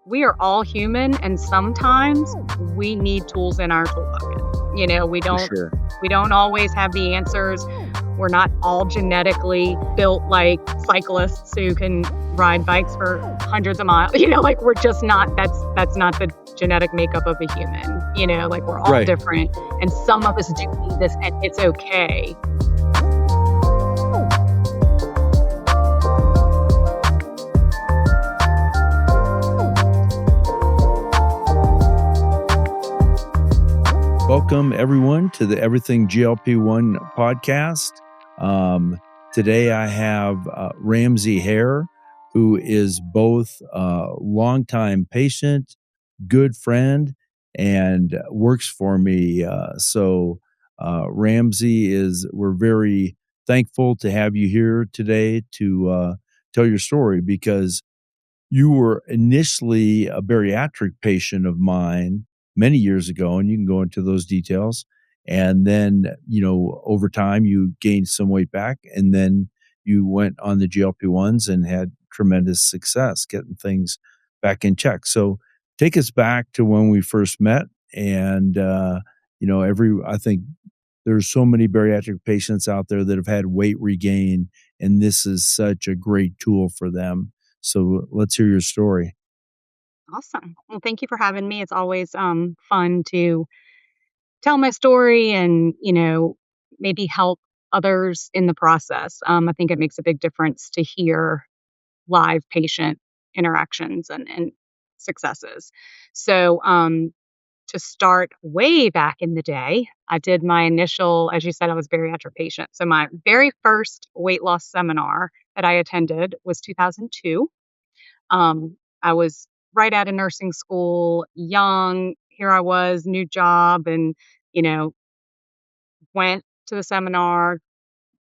we are all human, and sometimes we need tools in our tool bucket. We For don't sure. we don't always have the answers. We're not all genetically built like cyclists who can ride bikes for hundreds of miles. Like we're just not. That's not the genetic makeup of a human. Like we're all Right. different, and some of us do need this, and it's okay. Welcome, everyone, to the Everything GLP-1 podcast. Today I have Ramsey Hare, who is both a longtime patient, good friend, and works for me. Ramsey, we're very thankful to have you here today to tell your story, because you were initially a bariatric patient of mine many years ago, and you can go into those details. And then, over time, you gained some weight back, and then you went on the GLP-1s and had tremendous success getting things back in check. So take us back to when we first met. And, I think there's so many bariatric patients out there that have had weight regain, and this is such a great tool for them. So let's hear your story. Awesome. Well, thank you for having me. It's always fun to tell my story and, maybe help others in the process. I think it makes a big difference to hear live patient interactions and successes. So, to start way back in the day, I did my initial, as you said, I was a bariatric patient. So my very first weight loss seminar that I attended was 2002. I was right out of nursing school, young. Here I was, new job, and you know, went to the seminar.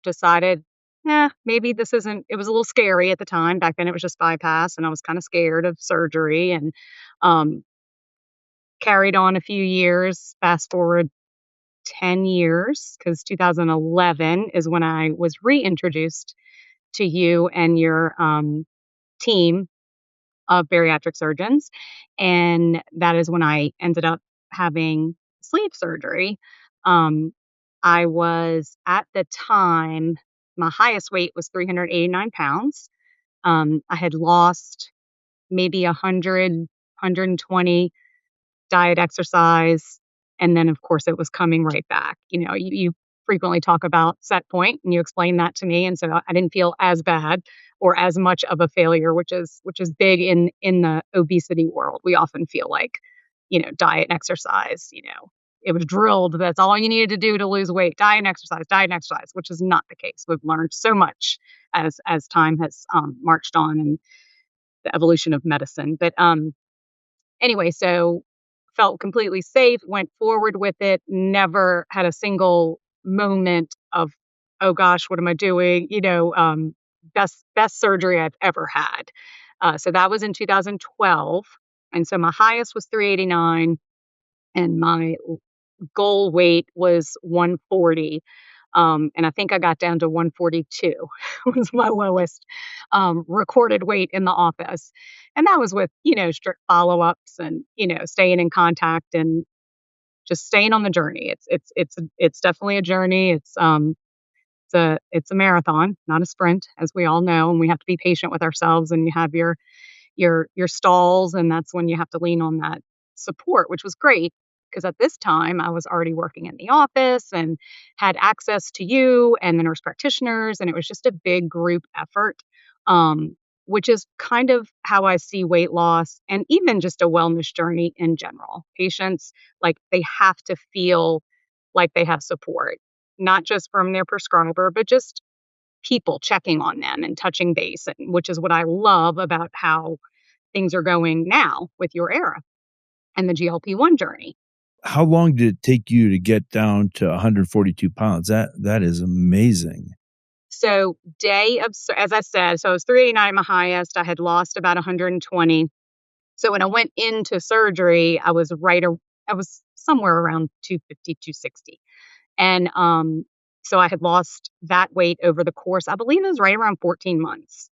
Decided, maybe this isn't. It was a little scary at the time. Back then, it was just bypass, and I was kind of scared of surgery, and um, carried on a few years. Fast forward 10 years, because 2011 is when I was reintroduced to you and your team of bariatric surgeons. And that is when I ended up having sleeve surgery. Um, I was at the time, my highest weight was 389 pounds. I had lost maybe 120 diet, exercise, and then, of course, it was coming right back. You frequently talk about set point, and you explain that to me, and so I didn't feel as bad or as much of a failure, which is big in the obesity world. We often feel like, diet and exercise, it was drilled. That's all you needed to do to lose weight: diet and exercise, which is not the case. We've learned so much as time has marched on and the evolution of medicine. But anyway, so felt completely safe, went forward with it, never had a single moment of, oh gosh, what am I doing? Best surgery I've ever had. So that was in 2012. And so my highest was 389 and my goal weight was 140. And I think I got down to 142 was my lowest recorded weight in the office. And that was with, strict follow-ups and, staying in contact and just staying on the journey. It's definitely a journey. It's a marathon, not a sprint, as we all know. And we have to be patient with ourselves, and you have your stalls, and that's when you have to lean on that support, which was great, because at this time I was already working in the office and had access to you and the nurse practitioners, and it was just a big group effort, which is kind of how I see weight loss and even just a wellness journey in general. Patients, like, they have to feel like they have support, not just from their prescriber, but just people checking on them and touching base, and which is what I love about how things are going now with your era and the GLP-1 journey. How long did it take you to get down to 142 pounds? That is amazing. So as I said, so I was 389 my highest. I had lost about 120. So when I went into surgery, I was somewhere around 250, 260. And so I had lost that weight over the course, I believe it was right around 14 months.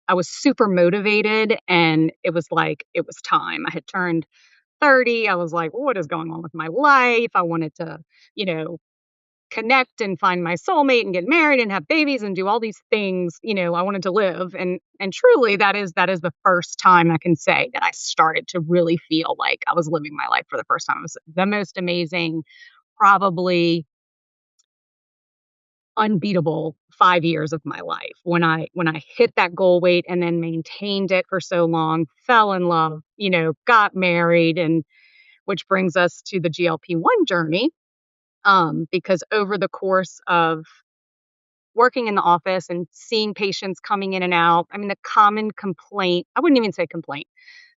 I was super motivated, and it was like it was time. I had turned 30. I was like, what is going on with my life? I wanted to, you know, connect and find my soulmate and get married and have babies and do all these things. I wanted to live, and truly that is the first time I can say that I started to really feel like I was living my life for the first time. It was the most amazing, probably unbeatable 5 years of my life when I hit that goal weight and then maintained it for so long, fell in love, got married, and which brings us to the GLP-1 journey. Because over the course of working in the office and seeing patients coming in and out, I mean, the common complaint, I wouldn't even say complaint,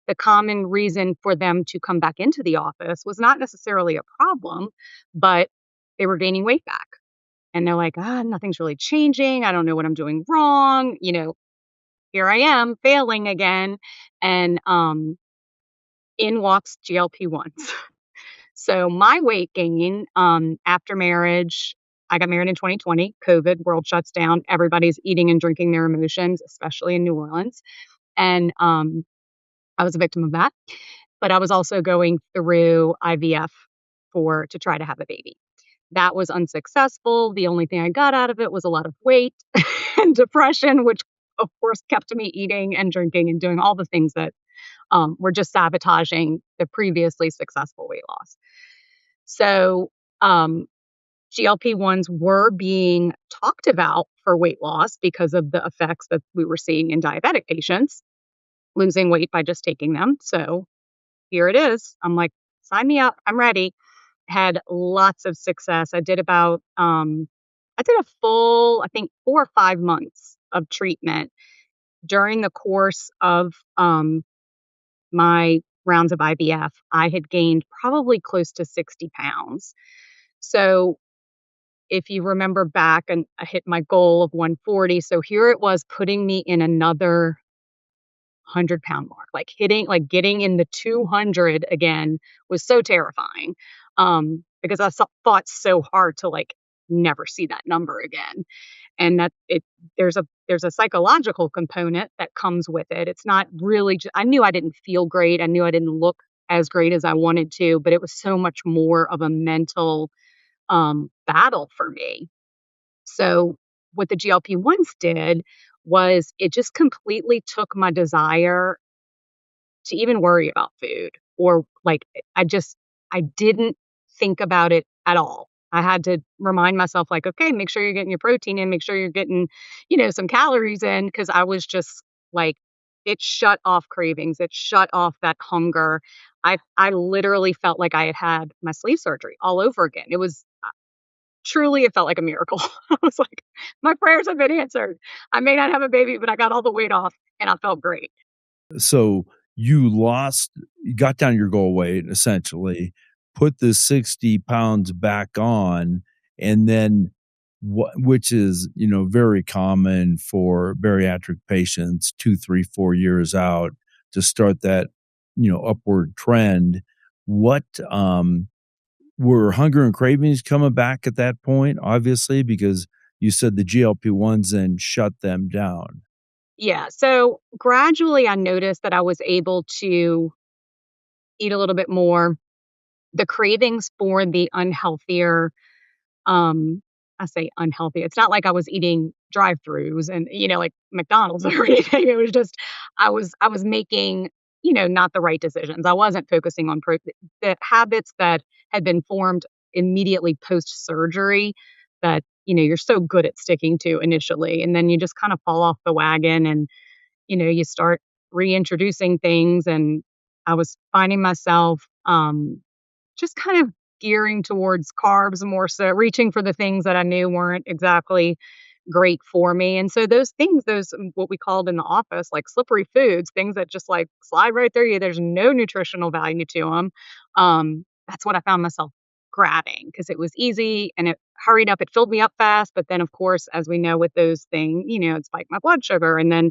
the common reason for them to come back into the office was not necessarily a problem, but they were gaining weight back. And they're like, nothing's really changing. I don't know what I'm doing wrong. Here I am failing again. And in walks GLP-1s. So my weight gain after marriage, I got married in 2020, COVID, world shuts down. Everybody's eating and drinking their emotions, especially in New Orleans. And I was a victim of that. But I was also going through IVF to try to have a baby. That was unsuccessful. The only thing I got out of it was a lot of weight and depression, which of course kept me eating and drinking and doing all the things that were just sabotaging the previously successful weight loss. So GLP-1s were being talked about for weight loss because of the effects that we were seeing in diabetic patients, losing weight by just taking them. So here it is. I'm like, sign me up. I'm ready. Had lots of success. I did a full, I think, 4 or 5 months of treatment during the course of my rounds of IVF. I had gained probably close to 60 pounds. So if you remember back, and I hit my goal of 140. So here it was putting me in another 100-pound mark, like getting in the 200 again was so terrifying. Because fought so hard to like never see that number again. And that there's a psychological component that comes with it. It's not really, I knew I didn't feel great. I knew I didn't look as great as I wanted to, but it was so much more of a mental battle for me. So what the GLP-1s did was it just completely took my desire to even worry about food, or like I didn't think about it at all. I had to remind myself like, okay, make sure you're getting your protein in, make sure you're getting, some calories in, because I was just like, it shut off cravings, it shut off that hunger. I literally felt like I had had my sleeve surgery all over again. It was truly, it felt like a miracle. I was like, my prayers have been answered. I may not have a baby, but I got all the weight off and I felt great. So you got down your goal weight essentially, put the 60 pounds back on, and then which is, very common for bariatric patients 2, 3, 4 years out to start that, upward trend. What, were hunger and cravings coming back at that point, obviously, because you said the GLP-1s then shut them down? Yeah. So gradually I noticed that I was able to eat a little bit more. The cravings for the unhealthier, I say unhealthy. It's not like I was eating drive-throughs and, like McDonald's or anything. It was just I was making, not the right decisions. I wasn't focusing on the habits that had been formed immediately post-surgery that, you're so good at sticking to initially. And then you just kind of fall off the wagon, and, you start reintroducing things. And I was finding myself just kind of gearing towards carbs more, so reaching for the things that I knew weren't exactly great for me. And so those things, what we called in the office, like slippery foods, things that just like slide right through you, there's no nutritional value to them. That's what I found myself grabbing because it was easy and it hurried up. It filled me up fast. But then, of course, as we know with those things, it spiked my blood sugar. And then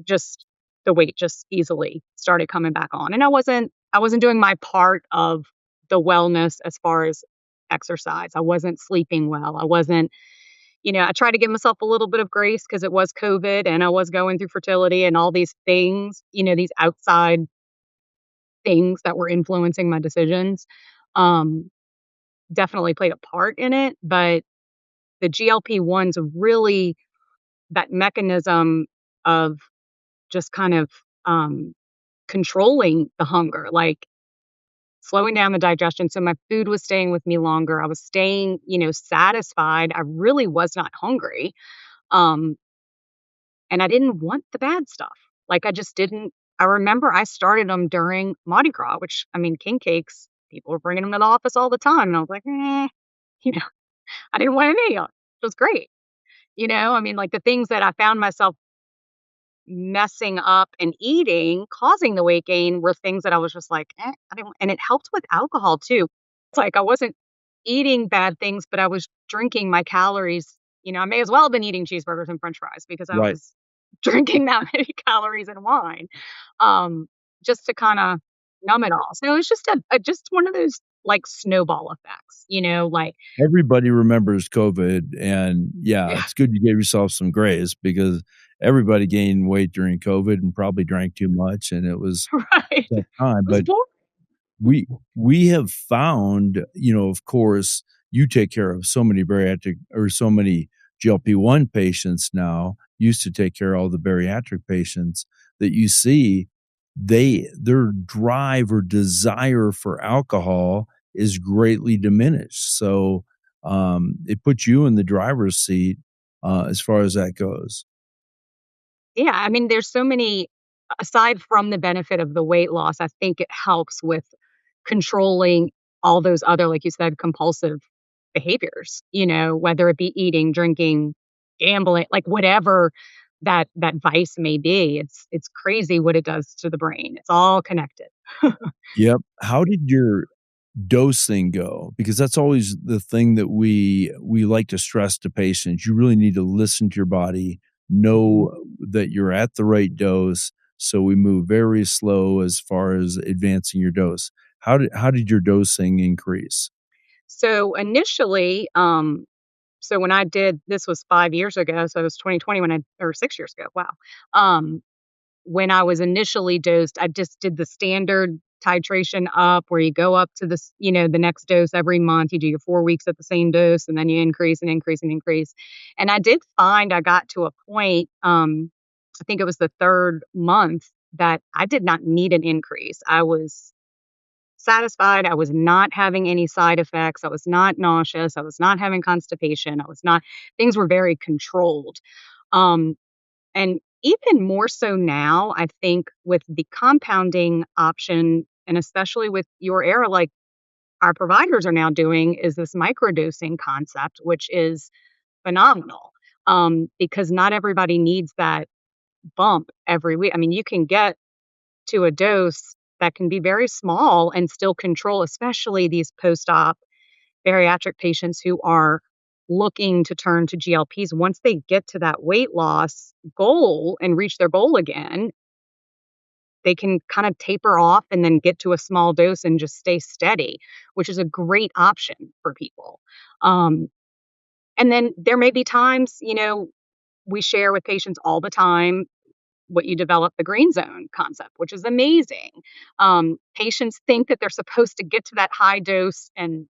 just the weight just easily started coming back on. And I wasn't doing my part of the wellness as far as exercise. I wasn't sleeping well. I wasn't, I try to give myself a little bit of grace because it was COVID and I was going through fertility and all these things, these outside things that were influencing my decisions, um, definitely played a part in it. But the GLP-1s really that mechanism of just kind of um, controlling the hunger, like slowing down the digestion. So my food was staying with me longer. I was staying, satisfied. I really was not hungry. Um, and I didn't want the bad stuff. Like I just didn't. I remember I started them during Mardi Gras, which I mean, king cakes, people were bringing them to the office all the time. And I was like, you know, I didn't want any of it. It was great. I mean, like the things that I found myself messing up and eating, causing the weight gain were things that I was just like, I didn't and it helped with alcohol too. It's like I wasn't eating bad things, but I was drinking my calories. I may as well have been eating cheeseburgers and french fries because I Right. was drinking that many calories in wine, um, just to kinda numb it all. So it was just just one of those, like, snowball effects, like Everybody remembers COVID, and yeah, yeah, it's good you gave yourself some grace because everybody gained weight during COVID and probably drank too much, and it was right. a It tough time, was but boring. we have found, of course, you take care of so many bariatric or so many GLP-1 patients now, used to take care of all the bariatric patients that you see, their drive or desire for alcohol is greatly diminished. So, it puts you in the driver's seat, as far as that goes. Yeah, I mean, there's so many aside from the benefit of the weight loss, I think it helps with controlling all those other, like you said, compulsive behaviors, whether it be eating, drinking, gambling, like whatever that vice may be. It's crazy what it does to the brain. It's all connected. Yep. How did your dose thing go? Because that's always the thing that we like to stress to patients. You really need to listen to your body, Mhm. know that you're at the right dose, so we move very slow as far as advancing your dose. How did your dosing increase? So initially, so when I did this was 5 years ago, so it was 2020 when I or 6 years ago. Wow. Um, When I was initially dosed, I just did the standard titration up where you go up to this, the next dose every month. You do your 4 weeks at the same dose and then you increase and increase and increase. And I did find I got to a point, I think it was the 3rd month that I did not need an increase. I was satisfied. I was not having any side effects. I was not nauseous. I was not having constipation. I was not, things were very controlled. Um, and even more so now, I think with the compounding option, and especially with your era, like our providers are now doing, is this microdosing concept, which is phenomenal. Because not everybody needs that bump every week. I mean, you can get to a dose that can be very small and still control, especially these post op bariatric patients who are looking to turn to GLPs. Once they get to that weight loss goal and reach their goal again, they can kind of taper off and then get to a small dose and just stay steady, which is a great option for people. Um, and then there may be times, we share with patients all the time what you develop the green zone concept, which is amazing. Patients think that they're supposed to get to that high dose and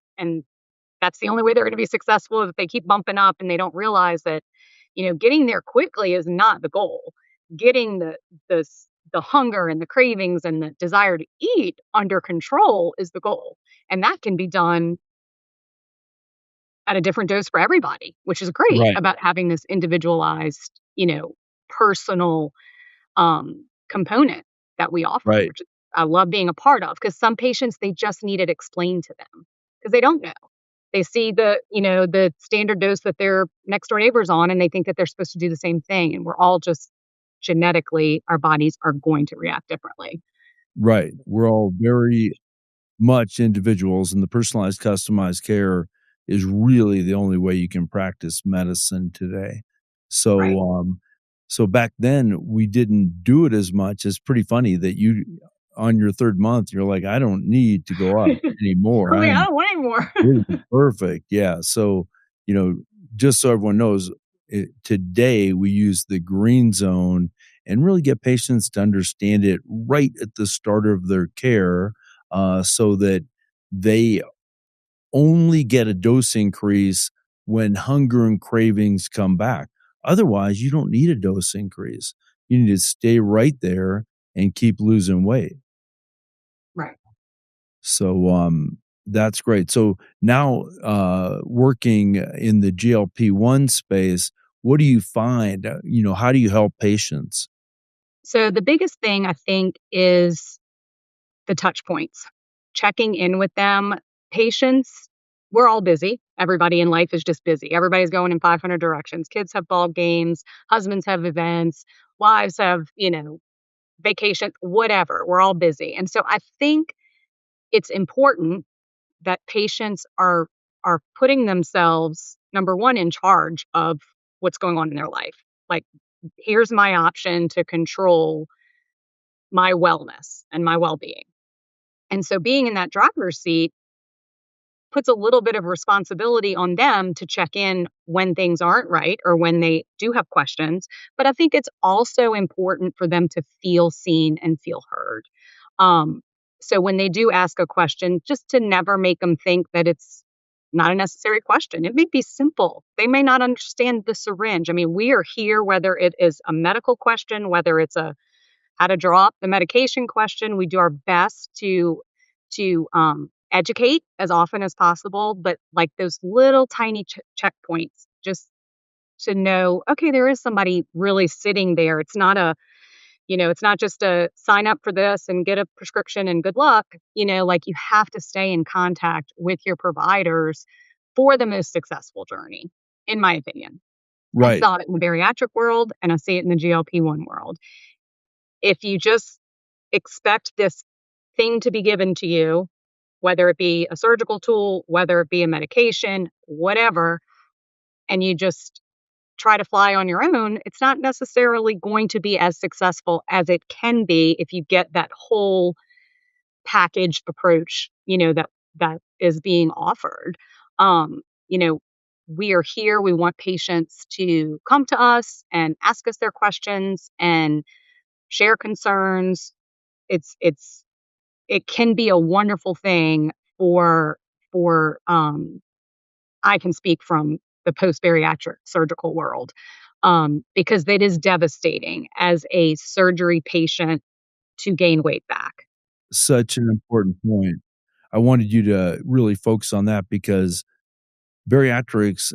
that's the only way they're gonna be successful is if they keep bumping up and they don't realize that, getting there quickly is not the goal. Getting the hunger and the cravings and the desire to eat under control is the goal, and that can be done at a different dose for everybody, which is great Right, about having this individualized, personal, component that we offer, right, which I love being a part of. Because some patients, they just need it explained to them because they don't know. They see the standard dose that their next door neighbor's on, and they think that they're supposed to do the same thing, and we're all just genetically our bodies are going to react differently. right. We're all very much individuals, and the personalized, customized care is really the only way you can practice medicine today. So, Right. so back then, we didn't do it as much. It's pretty funny that you on your 3rd month, you're like, "I don't need to go up I anymore. was I like, "I am don't want any more." really perfect." Yeah, so, you know, just so everyone knows, today we use the green zone and really get patients to understand it right at the start of their care, so that they only get a dose increase when hunger and cravings come back. Otherwise, you don't need a dose increase. You need to stay right there and keep losing weight. Right. So, that's great. So now, working in the GLP-1 space, what do you find? How do you help patients? So the biggest thing I think is the touch points, checking in with them. Patients, we're all busy. Everybody in life is just busy. Everybody's going in 500 directions. Kids have ball games, husbands have events, wives have, vacation, whatever. We're all busy. And so I think it's important that patients are putting themselves, number one, in charge of what's going on in their life. Like, here's my option to control my wellness and my well-being. And so being in that driver's seat puts a little bit of responsibility on them to check in when things aren't right or when they do have questions. But I think it's also important for them to feel seen and feel heard. Um, so when they do ask a question, just to never make them think that it's not a necessary question. It may be simple. They may not understand the syringe. I mean, we are here, whether it is a medical question, whether it's a how to draw up the medication question. We do our best to educate as often as possible, but like those little tiny checkpoints, just to know, okay, there is somebody really sitting there. It's not just a sign up for this and get a prescription and good luck. Like you have to stay in contact with your providers for the most successful journey, in my opinion. I Right. saw it in the bariatric world and I see it in the GLP-1 world. If you just expect this thing to be given to you, whether it be a surgical tool, whether it be a medication, whatever, and you just try to fly on your own, it's not necessarily going to be as successful as it can be if you get that whole package approach, that is being offered. Um, you know, we are here. We want patients to come to us and ask us their questions and share concerns. It can be a wonderful thing for I can speak from the post-bariatric surgical world, because it is devastating as a surgery patient to gain weight back. Such an important point. I wanted you to really focus on that because bariatrics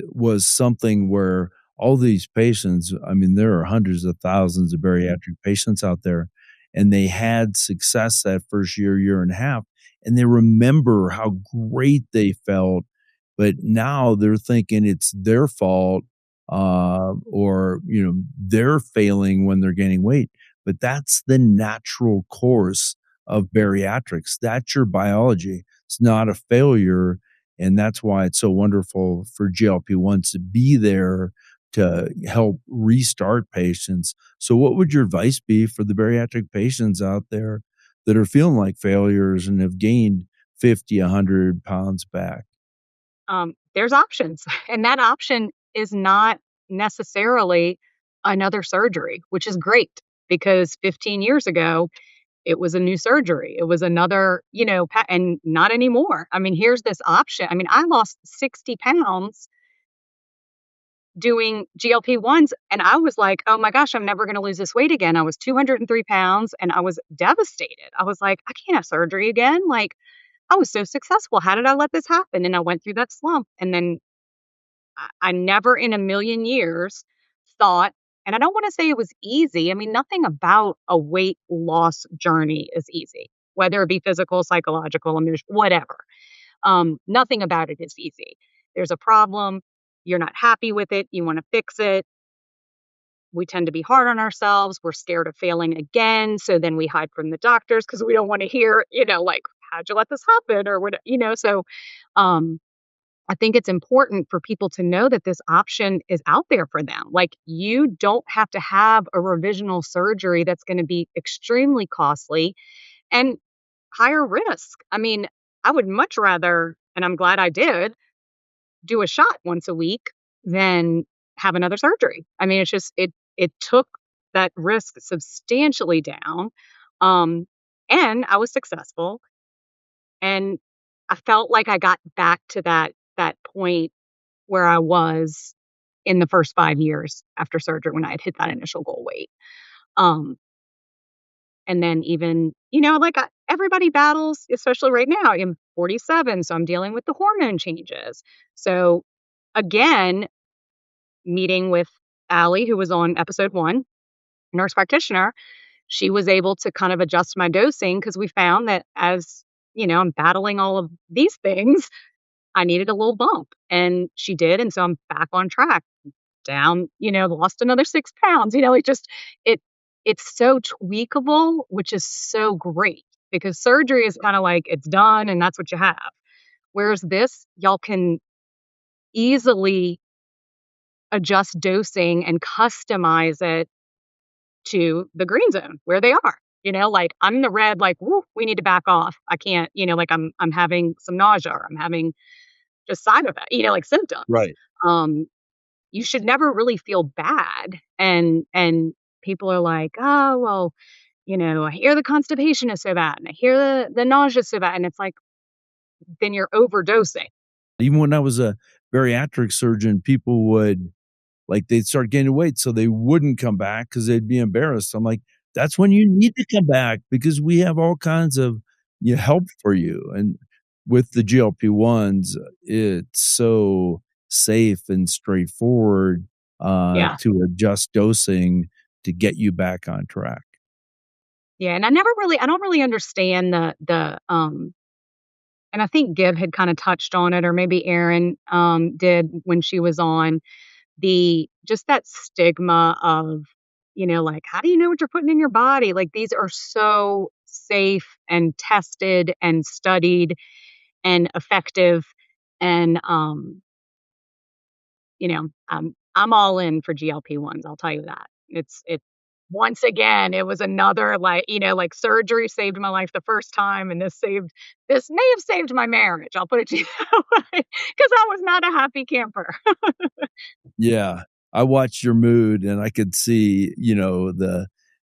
was something where all these patients, I mean, there are hundreds of thousands of bariatric patients out there, and they had success that first year, year and a half, and they remember how great they felt, but now they're thinking it's their fault, or, they're failing when they're gaining weight, but that's the natural course of bariatrics. That's your biology. It's not a failure, and that's why it's so wonderful for GLP-1s to be there to help restart patients. So what would your advice be for the bariatric patients out there that are feeling like failures and have gained 50, 100 pounds back? There's options, and that option is not necessarily another surgery, which is great because 15 years ago, it was a new surgery. It was another, and not anymore. I mean, here's this option. I mean, I lost 60 pounds doing GLP-1s, and I was like, oh my gosh, I'm never going to lose this weight again. I was 203 pounds and I was devastated. I was like, I can't have surgery again. Like, I was so successful. How did I let this happen? And I went through that slump. And then I never in a million years thought, and I don't want to say it was easy. I mean, nothing about a weight loss journey is easy, whether it be physical, psychological, emotional, whatever. Nothing about it is easy. There's a problem. You're not happy with it. You want to fix it. We tend to be hard on ourselves. We're scared of failing again. So then we hide from the doctors because we don't want to hear, like, how'd you let this happen? Or what. So um, I think it's important for people to know that this option is out there for them. Like, you don't have to have a revisional surgery that's going to be extremely costly and higher risk. I mean, I would much rather, and I'm glad I did, do a shot once a week than have another surgery. I mean, it's just it took that risk substantially down, um, and I was successful, and I felt like I got back to that point where I was in the first 5 years after surgery when I had hit that initial goal weight. Um, and then even, like, everybody battles, especially right now. I'm 47, so I'm dealing with the hormone changes. So, again, meeting with Allie, who was on episode 1, nurse practitioner, she was able to kind of adjust my dosing because we found that as, I'm battling all of these things, I needed a little bump, and she did, and so I'm back on track, down, lost another 6 pounds, it it's so tweakable, which is so great because surgery is kinda like, it's done and that's what you have. Whereas this, y'all can easily adjust dosing and customize it to the green zone where they are. Like, I'm in the red, like, "Woo, we need to back off. I can't," like, I'm having some nausea or I'm having just side effect, like symptoms. Right. Um, you should never really feel bad. And people are like, "Oh, well, I hear the constipation is so bad and I hear the nausea is so bad." And it's like, then you're overdosing. Even when I was a bariatric surgeon, people would like, they'd start gaining weight, so they wouldn't come back because 'cause they'd be embarrassed. I'm like, "That's when you need to come back because we have all kinds of, help for you." And with the GLP-1s, it's so safe and straightforward, Yeah. to adjust dosing to get you back on track. Yeah. And I don't really understand and I think Gib had kind of touched on it, or maybe Erin did when she was on just that stigma of, like, how do you know what you're putting in your body? Like, these are so safe and tested and studied and effective. And, I'm all in for GLP-1s, I'll tell you that. It once again, it was another, like, like, surgery saved my life the first time, and this may have saved my marriage, I'll put it to you that way, 'cause I was not a happy camper. Yeah. I watched your mood, and I could see, the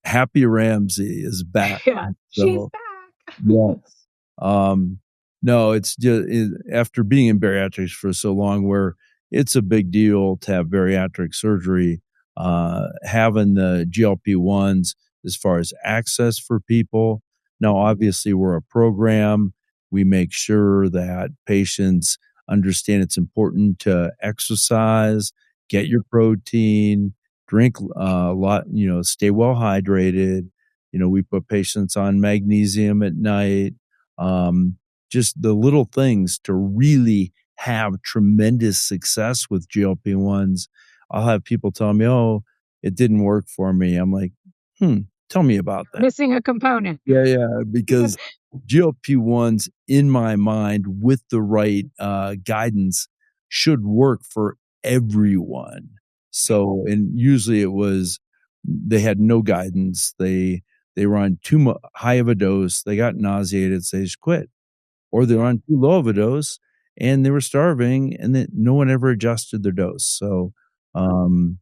happy Ramsey is back. Yeah, she's So back. yes. Um, no, it's just after being in bariatrics for so long where it's a big deal to have bariatric surgery, having the GLP-1s as far as access for people. Now, obviously, we're a program. We make sure that patients understand it's important to exercise, get your protein, drink a lot, stay well hydrated. We put patients on magnesium at night. Um, just the little things to really have tremendous success with GLP-1s. I'll have people tell me, "Oh, it didn't work for me." I'm like, tell me about that." Missing a component. Yeah, yeah, because GLP-1s, in my mind, with the right, guidance, should work for everyone. So and usually it was they had no guidance, they were on too high of a dose, they got nauseated, so they just quit, or they're on too low of a dose, and they were starving, and then no one ever adjusted their dose. So, um,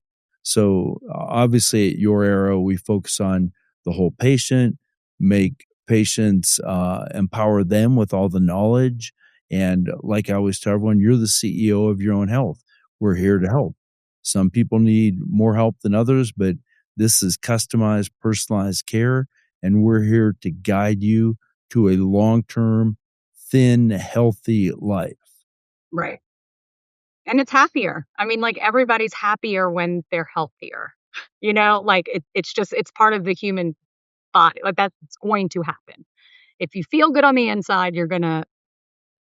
obviously at your era, we focus on the whole patient, make patients, empower them with all the knowledge, and like I always tell everyone, you're the CEO of your own health. We're here to help. Some people need more help than others, but this is customized, personalized care, and we're here to guide you to a long-term, thin, healthy life. Right. And it's happier. I mean, like, everybody's happier when they're healthier. Like, it's just it's part of the human body. Like, that's going to happen. If you feel good on the inside, you're gonna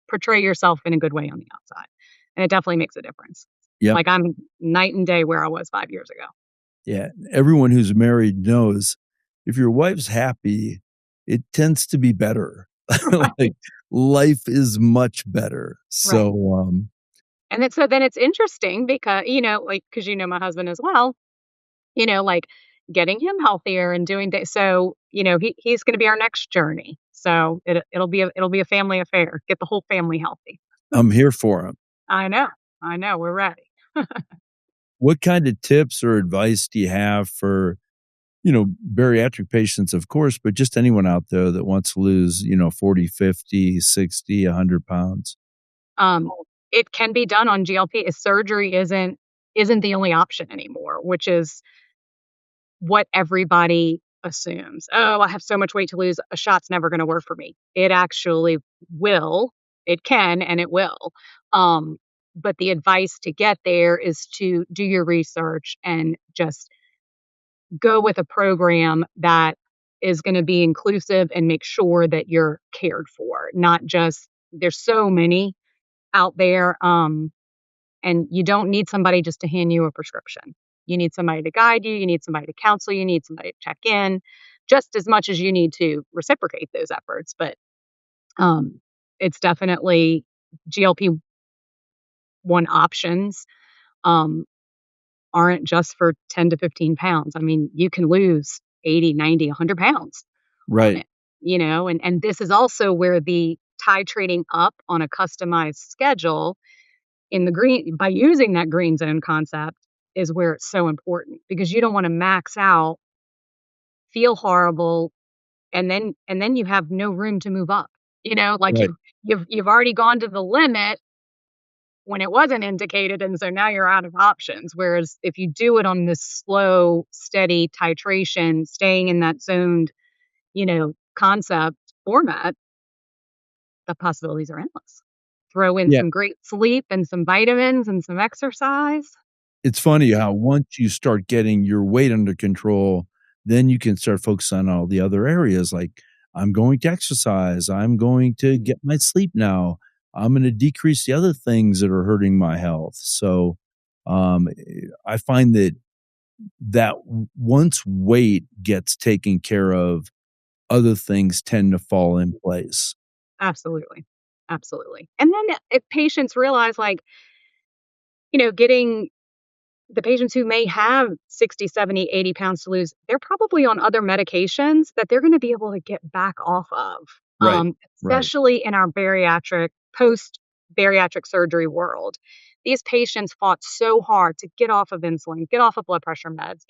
portray yourself in a good way on the outside. And it definitely makes a difference. Yep. Like, I'm night and day where I was 5 years ago. Yeah. Everyone who's married knows if your wife's happy, it tends to be better. Right. Like, life is much better. Right. So, And then it's interesting because, like, because my husband as well, like, getting him healthier and doing that. So, he's going to be our next journey. So it'll be a family affair. Get the whole family healthy. I'm here for him. I know. I know. We're ready. What kind of tips or advice do you have for, bariatric patients, of course, but just anyone out there that wants to lose, 40, 50, 60, 100 pounds? Um, it can be done on GLP. Surgery isn't the only option anymore, which is what everybody assumes. "Oh, I have so much weight to lose, a shot's never gonna work for me." It actually will. It can and it will. Um, but the advice to get there is to do your research and just go with a program that is gonna be inclusive and make sure that you're cared for, not just there's so many out there, and you don't need somebody just to hand you a prescription. You need somebody to guide you, you need somebody to counsel you, need somebody to check in, just as much as you need to reciprocate those efforts. But um, it's definitely GLP-1 options um, aren't just for 10 to 15 pounds. I mean, you can lose 80, 90, 100 pounds on Right, it, and this is also where the titrating up on a customized schedule in the green by using that green zone concept is where it's so important because you don't wanna max out, feel horrible, and then you have no room to move up, like right, you've already gone to the limit when it wasn't indicated, and so now you're out of options, whereas if you do it on this slow, steady titration, staying in that zoned, concept format, the possibilities are endless. Throw in yeah. some great sleep and some vitamins and some exercise. It's funny how once you start getting your weight under control, then you can start focusing on all the other areas, like, "I'm going to exercise, I'm going to get my sleep now, I'm gonna decrease the other things that are hurting my health." So, I find that once weight gets taken care of, other things tend to fall in place. Absolutely. Absolutely. And then if patients realize, like, getting the patients who may have 60, 70, 80 pounds to lose, they're probably on other medications that they're going to be able to get back off of, Right, right, especially in our post bariatric surgery world. These patients fought so hard to get off of insulin, get off of blood pressure meds,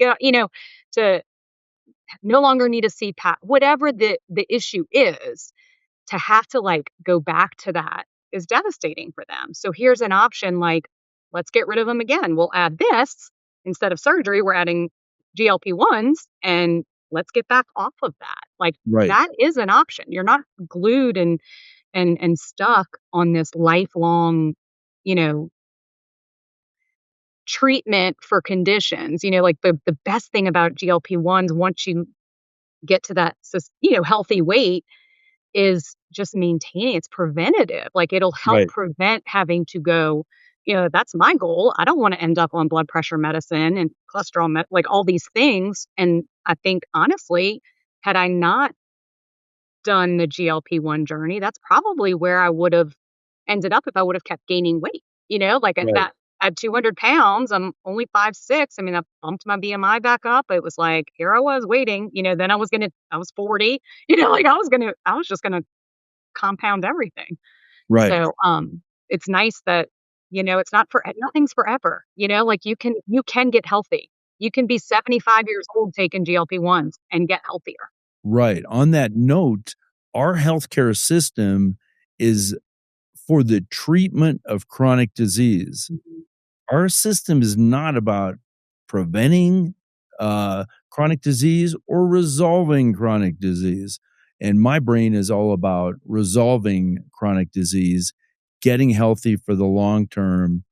to no longer need a CPAP, whatever the issue is, to have to, like, go back to that is devastating for them. So here's an option like, let's get rid of them again. We'll add this instead of surgery, we're adding GLP-1s and let's get back off of that. Like right, that is an option. You're not glued and stuck on this lifelong, you know, treatment for conditions. Like the best thing about GLP-1s once you get to that healthy weight is just maintaining it's preventative, like, it'll help right, prevent having to go that's my goal. I don't wanna end up on blood pressure medicine and like, all these things, and I think, honestly, had I not done the GLP-1 journey, that's probably where I would've ended up if I would've kept gaining weight, like, at right, that at 200 pounds, I'm only 5'6". I mean, I bumped my BMI back up. It was like, here I was waiting, then I was 40, like, I was just gonna compound everything. right, So, it's nice that, it's not for nothing's forever, like you can get healthy. You can be 75 years old taking GLP-1s and get healthier. right. On that note, our healthcare system is for the treatment of chronic disease. Mhm. Our system is not about preventing, chronic disease or resolving chronic disease, and my brain is all about resolving chronic disease, getting healthy for the long term,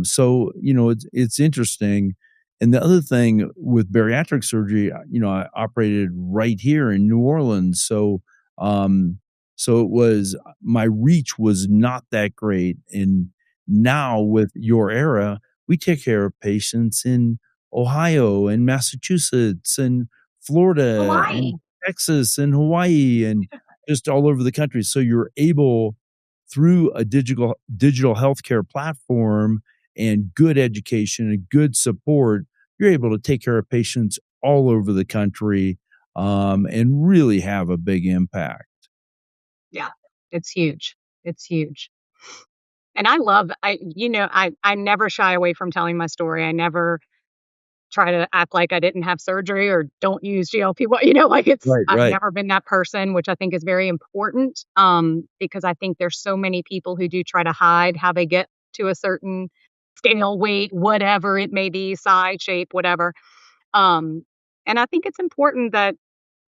so, it's interesting, and the other thing with bariatric surgery, I operated right here in New Orleans, so it was my reach was not that great, and now with your era, we take care of patients in Ohio and Massachusetts and Florida and Hawaii. Texas and Hawaii and just all over the country. So you're able through a digital healthcare platform and good education and good support, you're able to take care of patients all over the country, and really have a big impact. Yeah. It's huge. It's huge. And I never shy away from telling my story. I never try to act like I didn't have surgery or don't use GLP-1, like Right, I've right, never been that person, which I think is very important, because I think there's so many people who do try to hide how they get to a certain scale, weight, whatever it may be, size, shape, whatever. Um, and I think it's important that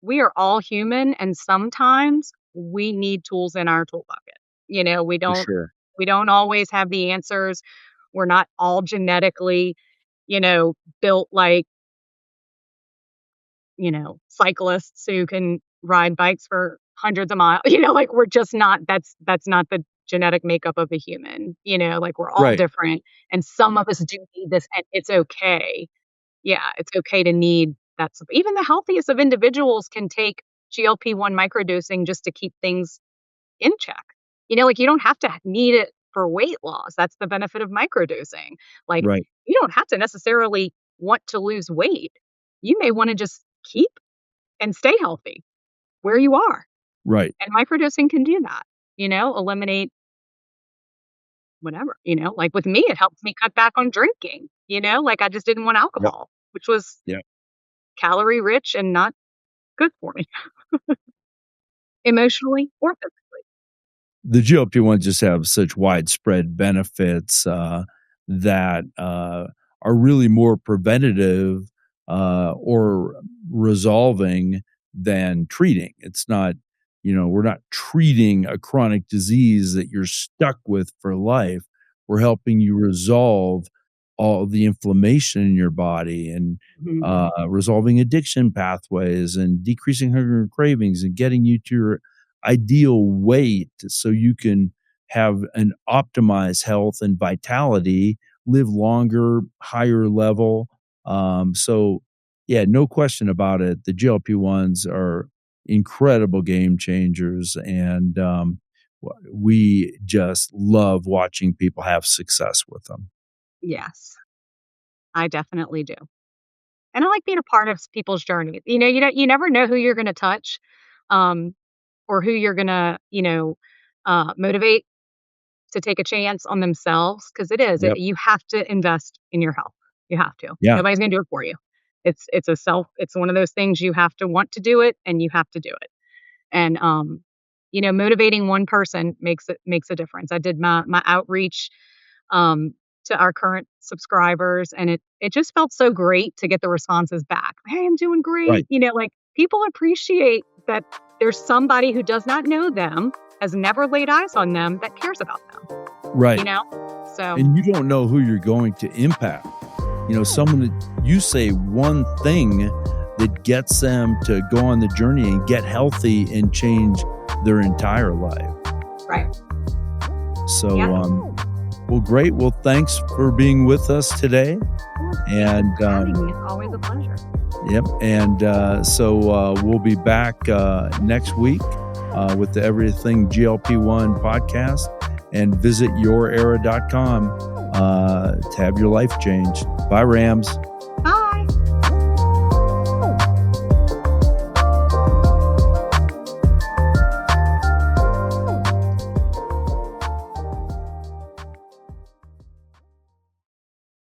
we are all human and sometimes we need tools in our tool bucket. You know, we for don't sure. we don't always have the answers. We're not all genetically, built like, cyclists who can ride bikes for hundreds of miles. Like we're just not that's not the genetic makeup of a human. Like we're all Right, different and some of us do need this and it's okay. Yeah, it's okay to need that even the healthiest of individuals can take GLP-1 microdosing just to keep things in check. Like you don't have to need it for weight loss. That's the benefit of microdosing. Like right, you don't have to necessarily want to lose weight. You may want to just keep and stay healthy where you are. right. And microdosing can do that, eliminate whatever, like with me, it helps me cut back on drinking, like I just didn't want Yep, alcohol, which was yep. calorie rich and not good for me emotionally or physically. The GLP-1 just have such widespread benefits, that, are really more preventative, or resolving than treating. It's not, we're not treating a chronic disease that you're stuck with for life. We're helping you resolve all the inflammation in your body and, Mhm. resolving addiction pathways and decreasing hunger and cravings and getting you to your ideal weight so you can have an optimized health and vitality, live longer, higher level. So, yeah, no question about it. The GLP-1s are incredible game changers, and we just love watching people have success with them. Yes, I definitely do. And I like being a part of people's journey. You never know who you're going to touch, um, or who you're going to, motivate to take a chance on themselves because Yep. you have to invest in your health. You have to. Yeah. Nobody's going to do it for you. It's one of those things you have to want to do it and you have to do it. And motivating one person makes a difference. I did my outreach um to our current subscribers and it just felt so great to get the responses back. Hey, I'm doing great. Right. Like people appreciate that there's somebody who does not know them, has never laid eyes on them that cares about them, you Right. know? So, And you don't know who you're going to impact. Someone that you say one thing that gets them to go on the journey and get healthy and change their entire life. right. So, Yeah. well, great. Well, thanks for being with us today. And, Having me. It's always a pleasure. yep. And so we'll be back next week with the Everything GLP-1 podcast, and visit yourera.com to have your life changed. Bye, Rams.